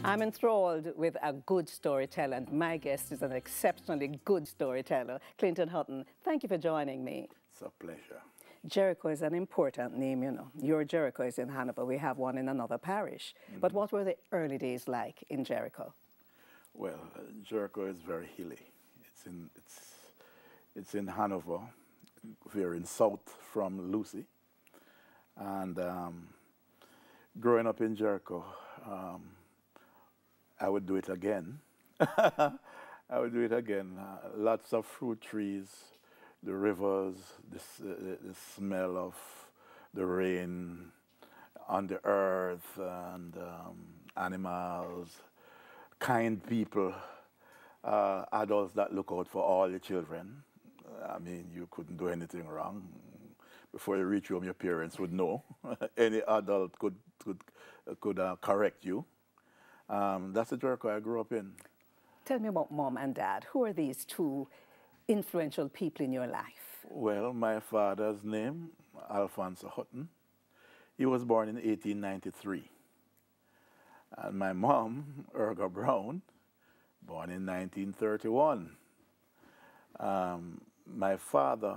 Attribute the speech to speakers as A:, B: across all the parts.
A: I'm enthralled with a good storyteller, and my guest is an exceptionally good storyteller, Clinton Hutton. Thank you for joining me.
B: It's a pleasure.
A: Jericho is an important name, you know. Your Jericho is in Hanover. We have one in another parish. But what were the early days like in Jericho?
B: Well, Jericho is very hilly. It's in Hanover. We're in south from Lucy. And growing up in Jericho, I would do it again. I would do it again. Lots of fruit trees, the rivers, the smell of the rain on the earth, and animals, kind people, adults that look out for all the children. I mean, you couldn't do anything wrong. Before you reach home, your parents would know. Any adult could correct you. That's the Jericho I grew up in.
A: Tell me about Mom and Dad. Who are these two influential people in your life?
B: Well, my father's name, Alphonse Hutton. He was born in 1893. And my mom, Urga Brown, born in 1931. My father,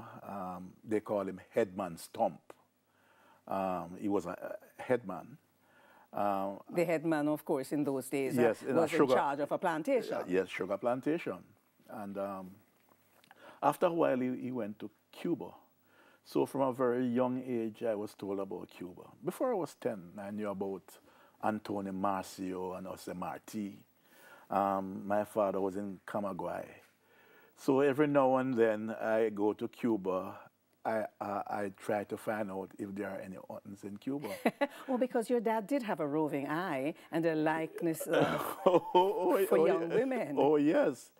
B: they call him Headman Stump. He was a headman.
A: The headman, of course, in those days
B: yes,
A: was in charge of a plantation.
B: Yes, sugar plantation. And after a while, he went to Cuba. So from a very young age, I was told about Cuba. Before I was 10, I knew about Antonio Marcio and Jose Marti. My father was in Camagüey. So every now and then, I go to Cuba. I try to find out if there are any Huttons in Cuba.
A: Well, because your dad did have a roving eye and a likeness for young women.
B: Oh, yes.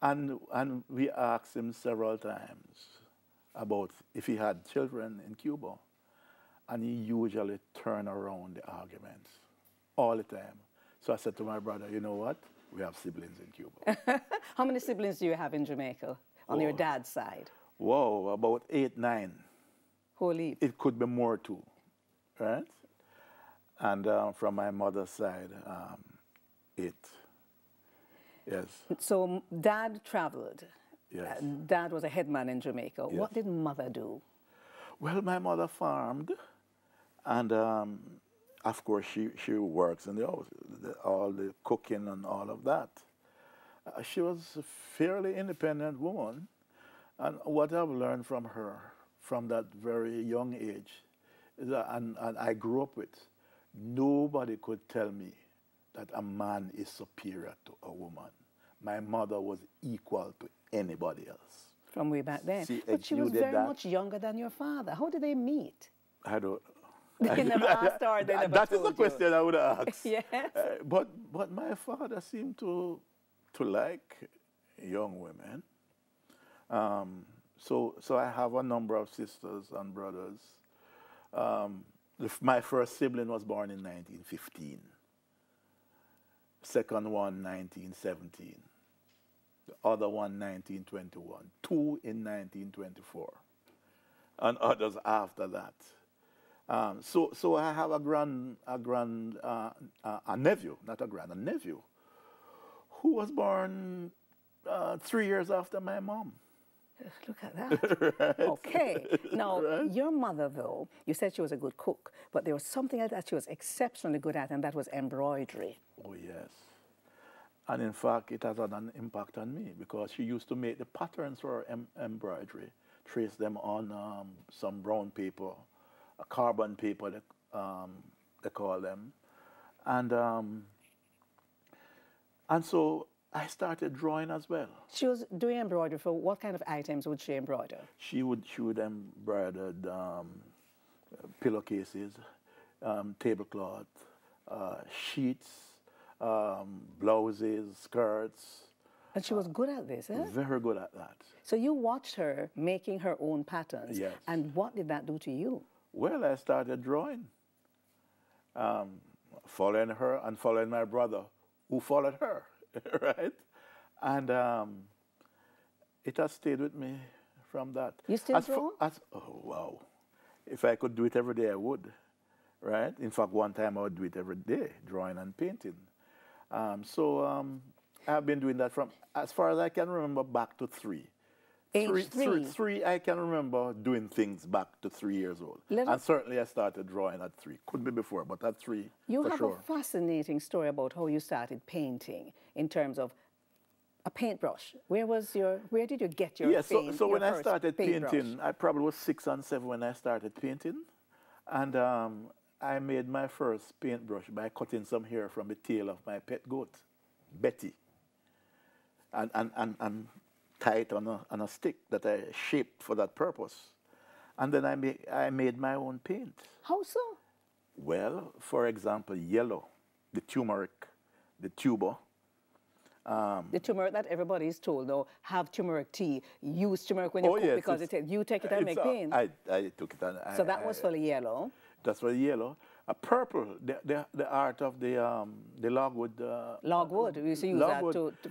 B: And we asked him several times about if he had children in Cuba. And he usually turned around the arguments all the time. So I said to my brother, you know what? We have siblings in Cuba.
A: How many siblings do you have in Jamaica on your dad's side?
B: Whoa, about 8, 9.
A: Holy.
B: It could be more too, right? And from my mother's side, 8. Yes.
A: So Dad traveled.
B: Yes.
A: Dad was a headman in Jamaica.
B: Yes.
A: What did Mother do?
B: Well, my mother farmed, and of course she works in the house, all the cooking and all of that. She was a fairly independent woman. And what I've learned from her, from that very young age, is that, and I grew up with, nobody could tell me that a man is superior to a woman. My mother was equal to anybody else.
A: From way back then.
B: She
A: but she was very
B: that.
A: much younger than your father. How did they meet?
B: I don't
A: They never asked her, they never
B: That
A: told
B: is the question I would ask.
A: Yes.
B: But my father seemed to like young women. So I have a number of sisters and brothers. My first sibling was born in 1915. Second one, 1917. The other one, 1921. 2 in 1924. And others after that. So I have a nephew, not a grand, a nephew, who was born 3 years after my mom.
A: Look at that.
B: Right.
A: Okay. Now,
B: Right.
A: your mother, though, you said she was a good cook, but there was something else that she was exceptionally good at, and that was embroidery.
B: Oh, yes. And in fact, it has had an impact on me because she used to make the patterns for embroidery, trace them on some brown paper, a carbon paper, they call them. And so I started drawing as well.
A: She was doing embroidery for what kind of items would she embroider?
B: She would embroider pillowcases, tablecloth, sheets, blouses, skirts.
A: And she was good at this, eh?
B: Very good at that.
A: So you watched her making her own patterns.
B: Yes.
A: And what did that do to you?
B: Well, I started drawing, following her and following my brother, who followed her, right? And it has stayed with me from that.
A: You still draw?
B: Oh, wow. If I could do it every day, I would, right? In fact, one time I would do it every day, drawing and painting. I've been doing that from, as far as I can remember, back to three.
A: Age three?
B: Three, I can remember doing things back to 3 years old. And certainly I started drawing at 3. Could be before, but at 3,
A: you
B: for
A: have
B: sure.
A: a fascinating story about how you started painting in terms of a paintbrush. Where did you get your
B: so when I started painting, I probably was 6 and 7 when I started painting. And I made my first paintbrush by cutting some hair from the tail of my pet goat, Betty. And tie it on a stick that I shaped for that purpose. And then I made my own paint.
A: How so?
B: Well, for example, yellow, the turmeric, the tuber.
A: The turmeric that everybody is told, though, have turmeric tea. Use turmeric when you cook, because you take it and make paint.
B: I took it and
A: so that was for the yellow.
B: That's for the yellow. Purple, the art of the logwood.
A: Logwood. We used to use that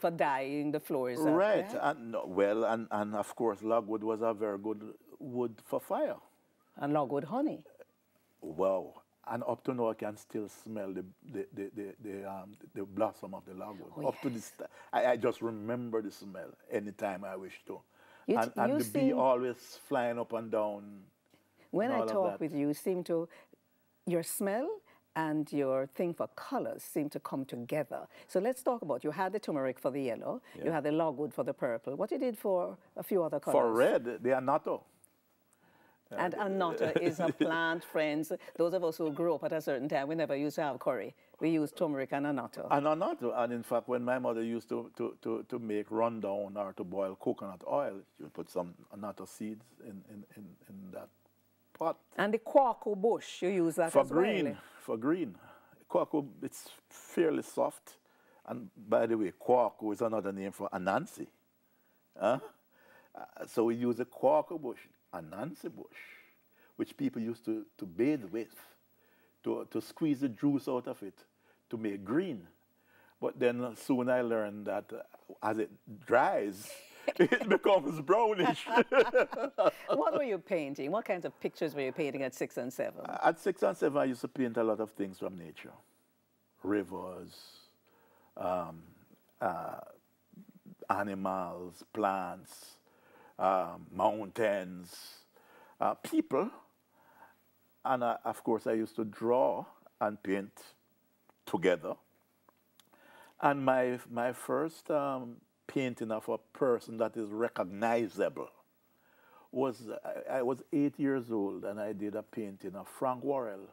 A: for dyeing the floors.
B: Right. And of course, logwood was a very good wood for fire.
A: And logwood honey.
B: Wow. And up to now, I can still smell the blossom of the logwood.
A: Oh,
B: up to this, I just remember the smell anytime I wish to. And the
A: seem,
B: bee always flying up and down.
A: When I talk with you, your smell and your thing for colors seem to come together. So let's talk about, you had the turmeric for the yellow, you had the logwood for the purple. What you did for a few other colors?
B: For red, the annatto.
A: And annatto is a plant, friends. Those of us who grew up at a certain time, we never used to have curry. We used turmeric and annatto.
B: And in fact, when my mother used to make rundown or to boil coconut oil, she would put some annatto seeds in that pot.
A: And the kwaku bush, you use that as well?
B: For green. Kwaku, it's fairly soft. And by the way, kwaku is another name for anansi. So we use the kwaku bush, anansi bush, which people used to bathe with, to squeeze the juice out of it, to make green. But then soon I learned that as it dries, it becomes brownish.
A: What were you painting? What kinds of pictures were you painting at 6 and 7?
B: At 6 and 7, I used to paint a lot of things from nature. Rivers, animals, plants, mountains, people. And of course, I used to draw and paint together. And my first painting of a person that is recognizable was, I was 8 years old, and I did a painting of Frank Worrell,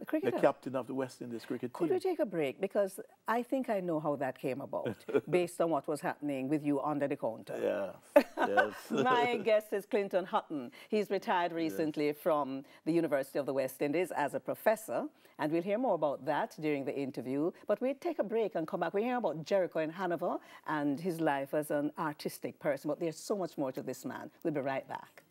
B: the captain of the West Indies cricket team.
A: Could we take a break? Because I think I know how that came about, based on what was happening with you under the counter.
B: Yes, yes.
A: My guest is Clinton Hutton. He's retired recently from the University of the West Indies as a professor, and we'll hear more about that during the interview. But we'll take a break and come back. We'll hear about Jericho in Hanover and his life as an artistic person, but there's so much more to this man. We'll be right back.